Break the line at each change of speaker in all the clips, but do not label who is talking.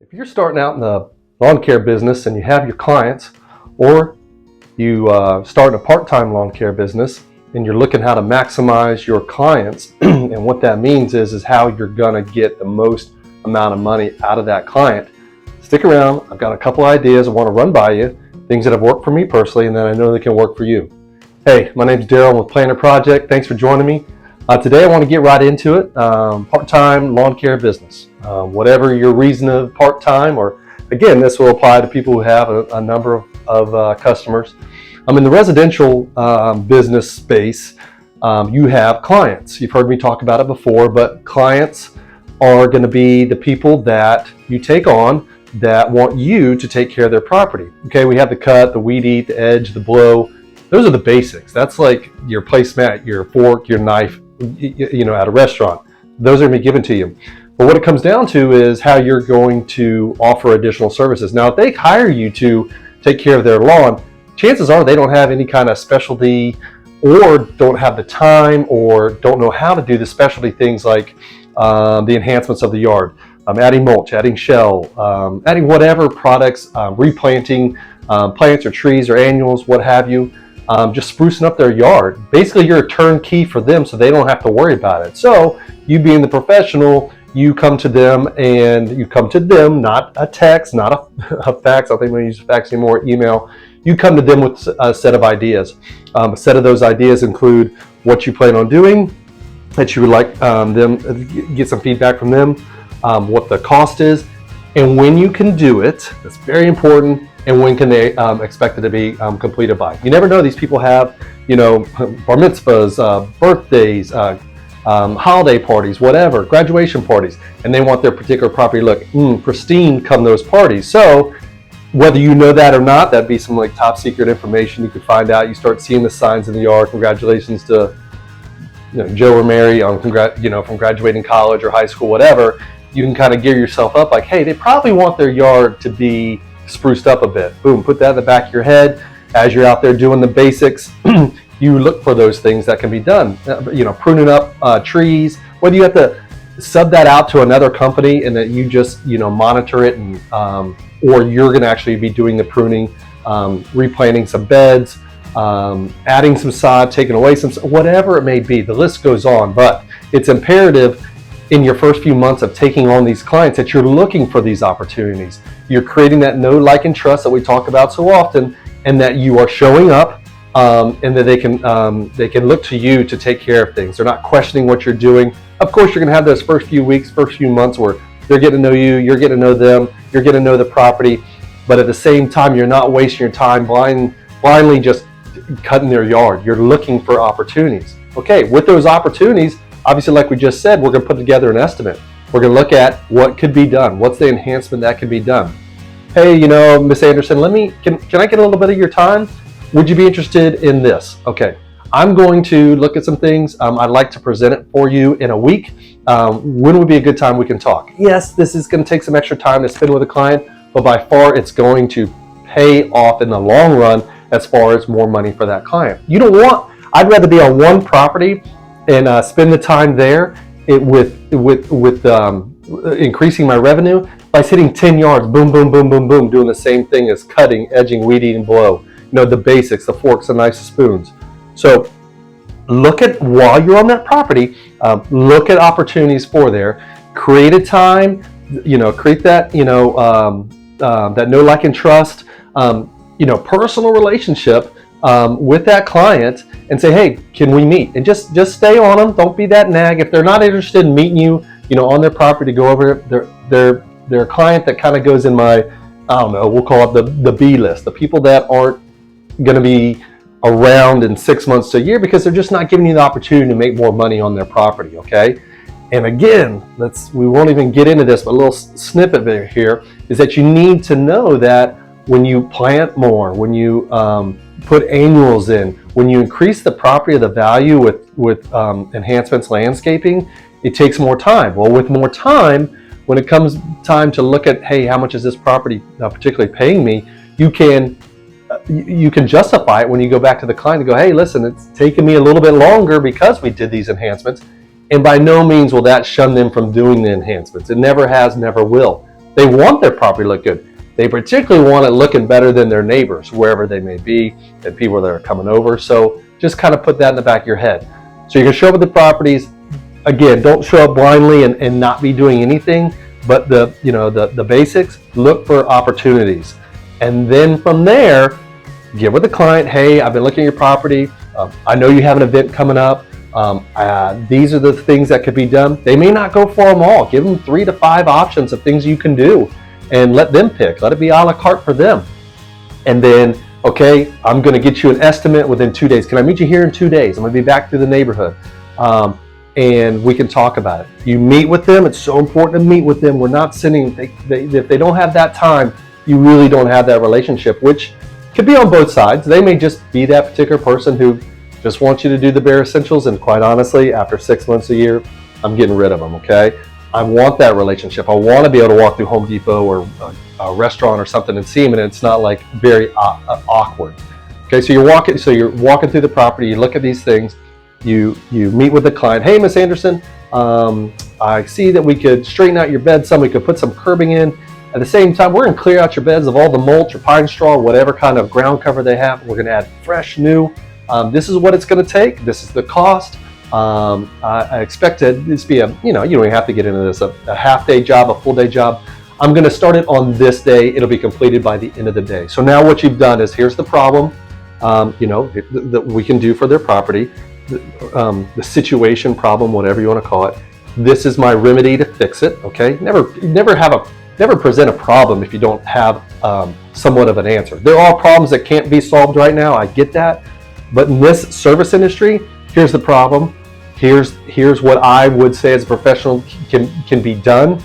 If you're starting out in the lawn care business and you have your clients, or you start a part-time lawn care business and you're looking how to maximize your clients, and what that means is how you're gonna get the most amount of money out of that client. Stick around. I've got a couple ideas I want to run by you, things that have worked for me personally and that I know they can work for you. Hey, my name's Darryl with Planner Project. Thanks for joining me. Today I want to get right into it. Part-time lawn care business. Whatever your reason of part-time, or again, this will apply to people who have a number of customers. In the residential business space, you have clients. You've heard me talk about it before, but clients are going to be the people that you take on that want you to take care of their property. Okay, we have the cut, the weed eat, the edge, the blow. Those are the basics. That's like your placemat, your fork, your knife, at a restaurant. Those are going to be given to you. But what it comes down to is how you're going to offer additional services. Now, if they hire you to take care of their lawn, chances are they don't have any kind of specialty, or don't have the time, or don't know how to do the specialty things like the enhancements of the yard, adding mulch, adding shell, adding whatever products, replanting plants or trees or annuals, what have you. Just sprucing up their yard. Basically, you're a turnkey for them, so they don't have to worry about it. So you being the professional, you come to them, not a text, not a fax. I don't think we use fax anymore, email. You come to them with a set of ideas. A set of those ideas include what you plan on doing, that you would like them get some feedback from them, what the cost is, and when you can do it. That's very important. And when can they expect it to be completed by? You never know. These people have, bar mitzvahs, birthdays, holiday parties, whatever, graduation parties, and they want their particular property look pristine come those parties. So whether you know that or not, that'd be some like top secret information you could find out. You start seeing the signs in the yard. Congratulations to Joe or Mary on from graduating college or high school, whatever. You can kind of gear yourself up like, hey, they probably want their yard to be spruced up a bit. Boom, put that in the back of your head. As you're out there doing the basics, you look for those things that can be done. Pruning up trees, whether you have to sub that out to another company and that you just monitor it, and or you're going to actually be doing the pruning, replanting some beds, adding some sod, taking away some, whatever it may be. The list goes on, but it's imperative in your first few months of taking on these clients that you're looking for these opportunities. You're creating that know, like, and trust that we talk about so often, and that you are showing up, and that they can look to you to take care of things. They're not questioning what you're doing. Of course, you're going to have those first few weeks, first few months where they're getting to know you, you're getting to know them, you're getting to know the property, but at the same time, you're not wasting your time blindly just cutting their yard. You're looking for opportunities. Okay, with those opportunities, obviously, like we just said, we're going to put together an estimate. We're going to look at what could be done. What's the enhancement that could be done? Hey, Miss Anderson, can I get a little bit of your time? Would you be interested in this? Okay, I'm going to look at some things. I'd like to present it for you in a week. When would be a good time we can talk? Yes, this is going to take some extra time to spend with a client, but by far it's going to pay off in the long run as far as more money for that client. I'd rather be on one property and spend the time there with increasing my revenue by sitting 10 yards, boom, boom, boom, boom, boom, doing the same thing as cutting, edging, weed eating, blow. The basics, the forks, the knives, the spoons. So look at, while you're on that property, look at opportunities for there. Create a time, create that, that know, like, and trust, personal relationship with that client, and say, hey, can we meet? And just stay on them. Don't be that nag. If they're not interested in meeting you, on their property, to go over their client that kind of goes in my, we'll call it the B list, the people that aren't going to be around in 6 months to a year because they're just not giving you the opportunity to make more money on their property. Okay. And again, we won't even get into this, but a little snippet here is that you need to know that when you plant more, when you put annuals in, when you increase the property of the value with enhancements, landscaping, it takes more time. Well, with more time, when it comes time to look at, hey, how much is this property particularly paying me, you can justify it when you go back to the client and go, hey, listen, it's taken me a little bit longer because we did these enhancements. And by no means will that shun them from doing the enhancements. It never has, never will. They want their property to look good. They particularly want it looking better than their neighbors, wherever they may be, and people that are coming over. So just kind of put that in the back of your head. So you can show up at the properties. Again, don't show up blindly and not be doing anything, but the basics. Look for opportunities, and then from there, get with the client. Hey, I've been looking at your property. I know you have an event coming up. These are the things that could be done. They may not go for them all. Give them 3 to 5 options of things you can do, and let them pick. Let it be a la carte for them. And then, okay, I'm going to get you an estimate within 2 days. Can I meet you here in 2 days? I'm going to be back through the neighborhood. And we can talk about it. You meet with them. It's so important to meet with them. We're not sending, if they don't have that time, you really don't have that relationship, which could be on both sides. They may just be that particular person who just wants you to do the bare essentials. And quite honestly, after 6 months, a year, I'm getting rid of them, okay? I want that relationship. I want to be able to walk through Home Depot or a restaurant or something and see them, and it's not like very awkward. Okay, so you're walking through the property, you look at these things, you meet with the client. Hey, Miss Anderson, I see that we could straighten out your bed some. We could put some curbing in. At the same time, we're going to clear out your beds of all the mulch or pine straw, whatever kind of ground cover they have. We're going to add fresh, new. This is what it's going to take. This is the cost. I expect this to be you don't even have to get into this, a half-day job, a full-day job. I'm going to start it on this day. It'll be completed by the end of the day. So now what you've done is, here's the problem, that we can do for their property. The situation, problem, whatever you want to call it. This is my remedy to fix it. Okay, never present a problem if you don't have somewhat of an answer. There are problems that can't be solved right now. I get that, but in this service industry, here's the problem. Here's what I would say as a professional can be done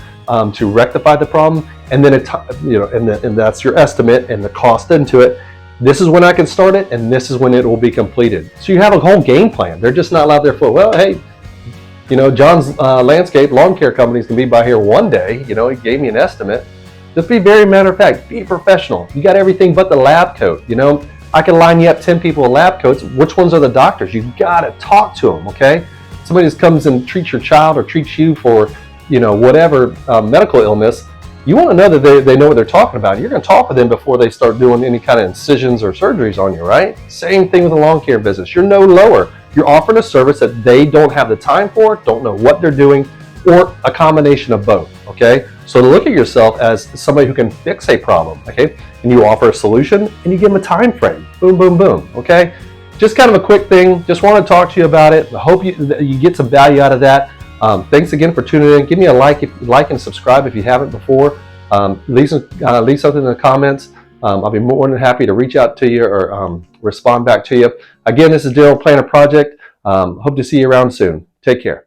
to rectify the problem, and then and that's your estimate and the cost into it. This is when I can start it, and this is when it will be completed. So you have a whole game plan. They're just not allowed their foot. Well, hey, John's landscape lawn care company's gonna be by here one day. He gave me an estimate. Just be very matter of fact. Be professional. You got everything but the lab coat. I can line you up 10 people with lab coats. Which ones are the doctors? You gotta talk to them. Okay. Somebody just comes and treats your child or treats you for whatever medical illness. You want to know that they know what they're talking about. You're going to talk with them before they start doing any kind of incisions or surgeries on you, right? Same thing with the lawn care business. You're no lower. You're offering a service that they don't have the time for, don't know what they're doing, or a combination of both, okay? So look at yourself as somebody who can fix a problem, okay? And you offer a solution, and you give them a time frame. Boom, boom, boom, okay? Just kind of a quick thing. Just want to talk to you about it. I hope you get some value out of that. Thanks again for tuning in. Give me a like and subscribe if you haven't before. Leave something in the comments. I'll be more than happy to reach out to you or respond back to you. Again, this is Darryl, Planner Project. Hope to see you around soon. Take care.